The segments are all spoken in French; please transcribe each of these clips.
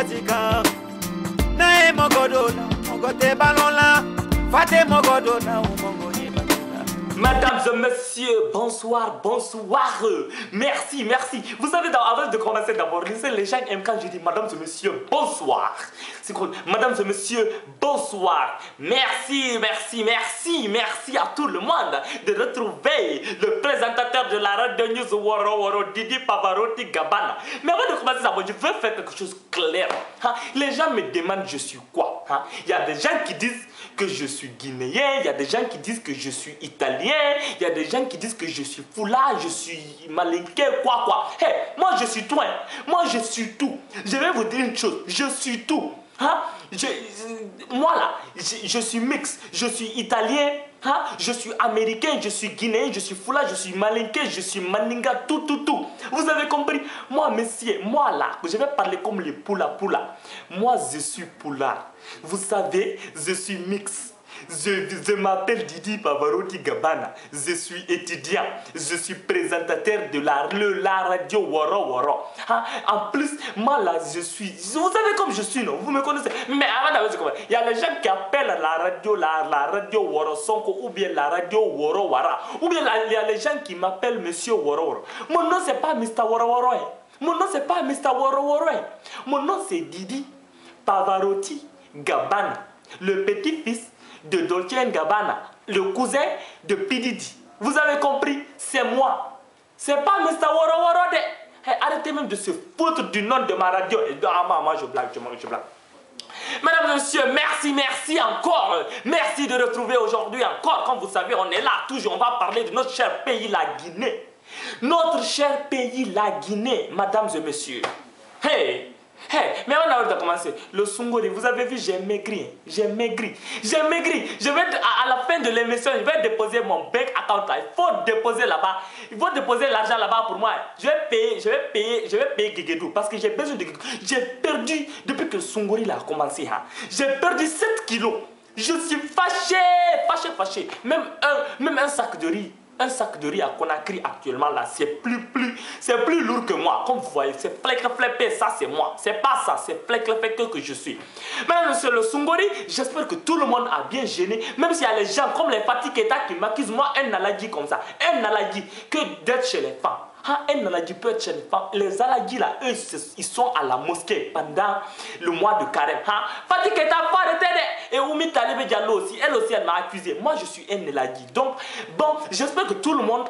tika nae mogodo na mogote balon fate mogodo na umongo. Mesdames et messieurs, bonsoir, bonsoir. Merci, merci. Vous savez, avant de commencer d'abord, les gens aiment quand je dis Mesdames et messieurs, bonsoir. C'est cool. Mesdames et messieurs, bonsoir. Merci, merci, merci, merci à tout le monde de retrouver le présentateur de la Radio News Woro Woro, Didi Pavarotti Gabana. Mais avant de commencer d'abord, je veux faire quelque chose de clair. Les gens me demandent je suis quoi. Il y a des gens qui disent que je suis guinéen, il y a des gens qui disent que je suis italien, il y a des gens qui disent que je suis foula, je suis malinqué, quoi. Hey, moi je suis tout, moi je suis tout. Je vais vous dire une chose, je suis tout. Moi là, je suis mix, je suis italien, je suis américain, je suis guinéen, je suis foula, je suis malinqué, je suis maninga, tout. Vous avez compris? Moi, messieurs, moi là, je vais parler comme les poula. Moi, je suis poula. Vous savez, je suis mix. Je m'appelle Didi Pavarotti Gabana. Je suis étudiant. Je suis présentateur de la radio Woro Woro. En plus, moi là, je suis... Vous savez comme je suis, non? Vous me connaissez. Mais avant d'avoir il y a les gens qui appellent la radio Woro Sonko ou bien la radio Woro Wara. Ou bien il y a les gens qui m'appellent Monsieur Woro Woro. Mon nom, c'est pas Mr. Woro Woro. Mon nom, c'est pas Mr. Woro Woro. Mon nom, c'est Didi Pavarotti Gabana. Le petit-fils de Dolce & Gabbana, le cousin de P. Diddy. Vous avez compris? C'est moi. C'est pas Mr. Woro Woro de... Hey, arrêtez même de se foutre du nom de ma radio. Moi, je blague. Mesdames et messieurs, merci encore. Merci de retrouver aujourd'hui encore. Comme vous savez, on est là toujours. On va parler de notre cher pays, la Guinée. Notre cher pays, la Guinée, mesdames et messieurs. Hey, mais avant de commencer, le Sungori, vous avez vu, j'ai maigri. Je vais, à la fin de l'émission, je vais déposer mon bank account là. Il faut déposer là-bas. Il faut déposer l'argent là-bas pour moi. Je vais payer Guéguédou parce que j'ai besoin de Guéguédou. J'ai perdu, depuis que le Sungori là a commencé, j'ai perdu 7 kilos. Je suis fâché. Même un sac de riz. Un sac de riz à Conakry actuellement là, c'est plus lourd que moi. Comme vous voyez, c'est fleck, ça c'est moi. C'est pas ça, c'est fleck que je suis. Mais monsieur le Sungori, j'espère que tout le monde a bien gêné. Même s'il y a les gens comme les Fatih Keita qui m'accusent moi un alagi comme ça. Un alagi que d'être chez les femmes. Un alagi peut être chez les femmes. Les alagis là, eux, ils sont à la mosquée pendant le mois de carême. Fatih Keita, faut arrêter. Et Oumi Talibé Diallo aussi, elle aussi, elle m'a accusé. Moi, je suis un alagi. Donc, bon, j'espère que tout le monde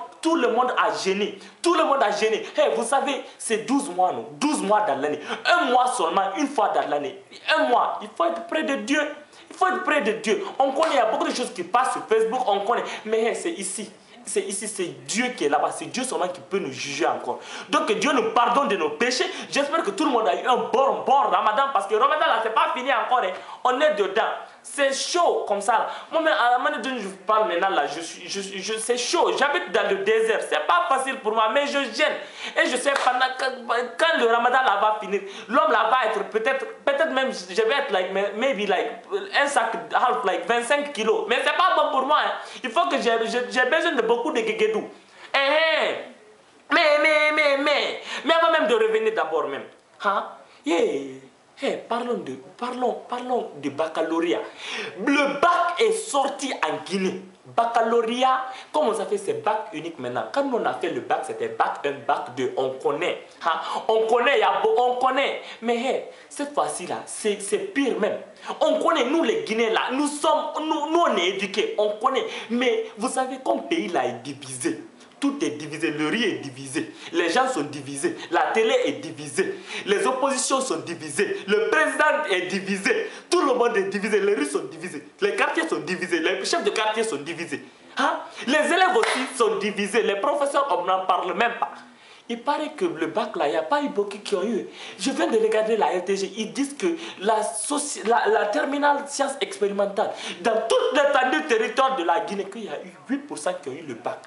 a gêné. Tout le monde a gêné. Hey, vous savez, c'est 12 mois, non? 12 mois dans l'année. Un mois seulement, une fois dans l'année. Un mois, il faut être près de Dieu. Il faut être près de Dieu. On connaît, il y a beaucoup de choses qui passent sur Facebook, on connaît. Mais hey, c'est ici. C'est Dieu qui est là-bas. C'est Dieu seulement qui peut nous juger encore. Donc que Dieu nous pardonne de nos péchés. J'espère que tout le monde a eu un bon Ramadan. Parce que Ramadan là, c'est pas fini encore. On est dedans. C'est chaud comme ça là. Moi même à la manière dont je vous parle maintenant là, c'est chaud. J'habite dans le désert. C'est pas facile pour moi, mais je gêne. Et je sais quand le Ramadan là va finir, l'homme là va être peut-être même je vais être maybe un sac half 25 kilos. Mais c'est pas bon pour moi. Il faut que j'ai besoin de beaucoup de guéguédou. Mais avant même de revenir d'abord même. Parlons de baccalauréat. Le bac est sorti en Guinée. Baccalauréat, comment ça fait, c'est bac unique maintenant. Quand on a fait le bac, c'était bac 1, bac 2. On connaît. On connaît. Mais cette fois-ci là, c'est pire même. On connaît, nous les Guinéens là, nous on est éduqués, on connaît. Mais vous savez, comme pays là est divisé. Tout est divisé, le riz est divisé, les gens sont divisés, la télé est divisée, les oppositions sont divisées, le président est divisé, tout le monde est divisé, les rues sont divisées, les quartiers sont divisés, les chefs de quartier sont divisés. Les élèves aussi sont divisés, les professeurs, on n'en parle même pas. Il paraît que le bac là, il n'y a pas eu beaucoup qui ont eu. Je viens de regarder la RTG, ils disent que la terminale sciences expérimentales, dans toute l'étendue du territoire de la Guinée, qu'il y a eu 8% qui ont eu le bac.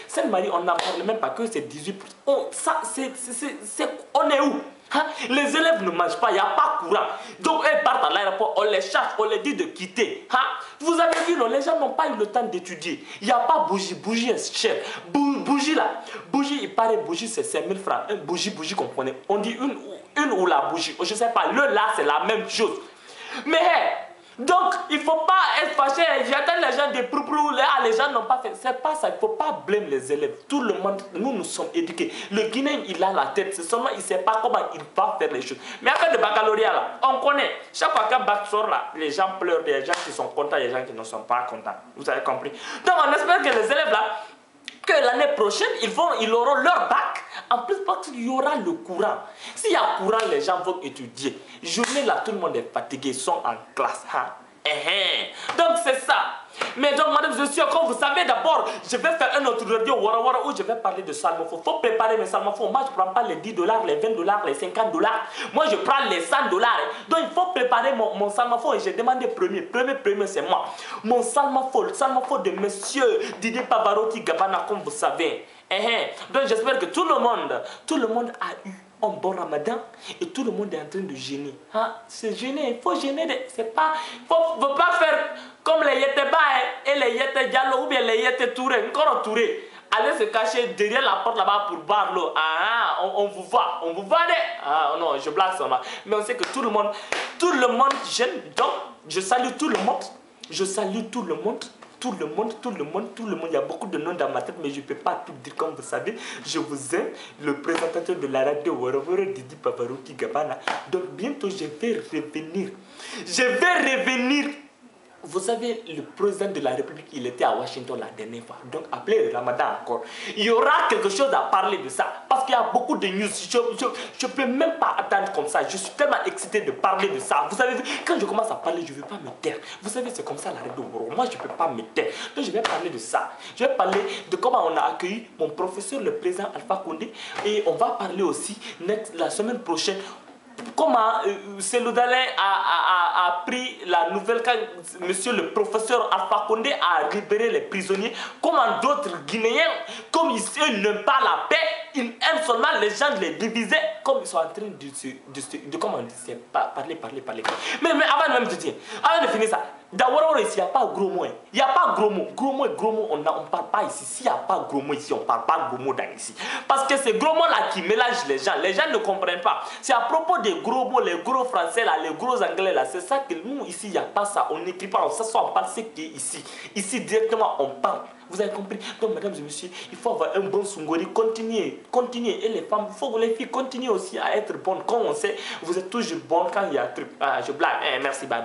Sainte-Marie, on n'en parle même pas que c'est 18%. On est où? Hein? Les élèves ne mangent pas, il n'y a pas courant. Donc elles partent à l'aéroport, on les cherche, on les dit de quitter. Hein? Vous avez vu, non, les gens n'ont pas eu le temps d'étudier. Il n'y a pas bougie, bougie est cher. Bougie là, bougie, il paraît bougie c'est 5000 francs. Un bougie, comprenez. On dit une ou la bougie, je ne sais pas, le là c'est la même chose. Mais hey, donc, il ne faut pas être fâché. J'attends les gens des prou-prou. Les gens n'ont pas fait. C'est pas ça. Il ne faut pas blâmer les élèves. Tout le monde, nous sommes éduqués. Le Guinéen, il a la tête. C'est seulement, il ne sait pas comment il va faire les choses. Mais après le baccalauréat, là, on connaît. Chaque fois qu'un bac sort, là, les gens pleurent. Les gens qui sont contents, les gens qui ne sont pas contents. Vous avez compris? Donc, on espère que les élèves, là, que l'année prochaine, ils auront leur bac. En plus, parce qu'il y aura le courant. S'il y a courant, les gens vont étudier. Journée là, tout le monde est fatigué, ils sont en classe. Hein? Donc c'est ça. Mais donc, madame, je suis comme vous savez, d'abord, je vais faire un autre radio Wara Wara où je vais parler de salmafo. Il faut préparer mes salmafo. Moi, je ne prends pas les 10 $, les 20 $, les 50 $. Moi, je prends les 100 $. Donc, il faut préparer mon salmafo. Et j'ai demandé premier, c'est moi. Mon salmafo, le salmafo de monsieur Didier Pavarotti Gabana, comme vous savez. Donc, j'espère que tout le monde a eu un bon ramadan et tout le monde est en train de gêner. Hein? C'est gêner, il faut gêner. C'est pas, faut pas faire comme les Yéteba et les Yété Diallo ou bien les Yété Touré. Encore Touré. Allez se cacher derrière la porte là-bas pour boire l'eau. On vous voit. Non, je blague seulement. Mais on sait que tout le monde gêne. Donc, je salue tout le monde. Tout le monde, il y a beaucoup de noms dans ma tête, mais je ne peux pas tout dire comme vous savez. Je vous aime, le présentateur de la radio Warawara, Didi Pavarotti Gabana. Donc bientôt je vais revenir. Vous savez, le président de la République, il était à Washington la dernière fois. Donc, après le Ramadan encore, il y aura quelque chose à parler de ça. Parce qu'il y a beaucoup de news. Je ne peux même pas attendre comme ça. Je suis tellement excité de parler de ça. Vous savez, quand je commence à parler, je ne veux pas me taire. Vous savez, c'est comme ça la radio. Moi, je ne peux pas me taire. Donc, je vais parler de ça. Je vais parler de comment on a accueilli mon professeur, le président Alpha Condé. Et on va parler aussi, la semaine prochaine, comment Seloudalin a pris la nouvelle quand monsieur le professeur Alpha Condé a libéré les prisonniers. Comment d'autres Guinéens, comme ils n'aiment pas la paix, ils aiment seulement les gens de les diviser, comme ils sont en train de comment on dit, parler. Mais avant même de dire, avant de finir ça, d'abord ici, il n'y a pas gros mots. Il n'y a pas gros mots. Gros mots, on ne parle pas ici. S'il n'y a pas gros mots ici, on ne parle pas gros mots dans ici. Parce que c'est gros mots là qui mélangent les gens. Les gens ne comprennent pas. C'est à propos des gros mots, les gros français là, les gros anglais là. C'est ça que nous ici, il n'y a pas ça. On n'écrit pas, on s'assoit, on parle ce qui est ici. Ici directement, on parle. Vous avez compris? Donc, mesdames et messieurs, il faut avoir un bon Sungori. Continuez. Et les femmes, il faut que les filles continuent aussi à être bonnes. Comme on sait, vous êtes toujours bonnes quand il y a un truc. Je blague. Merci, bye.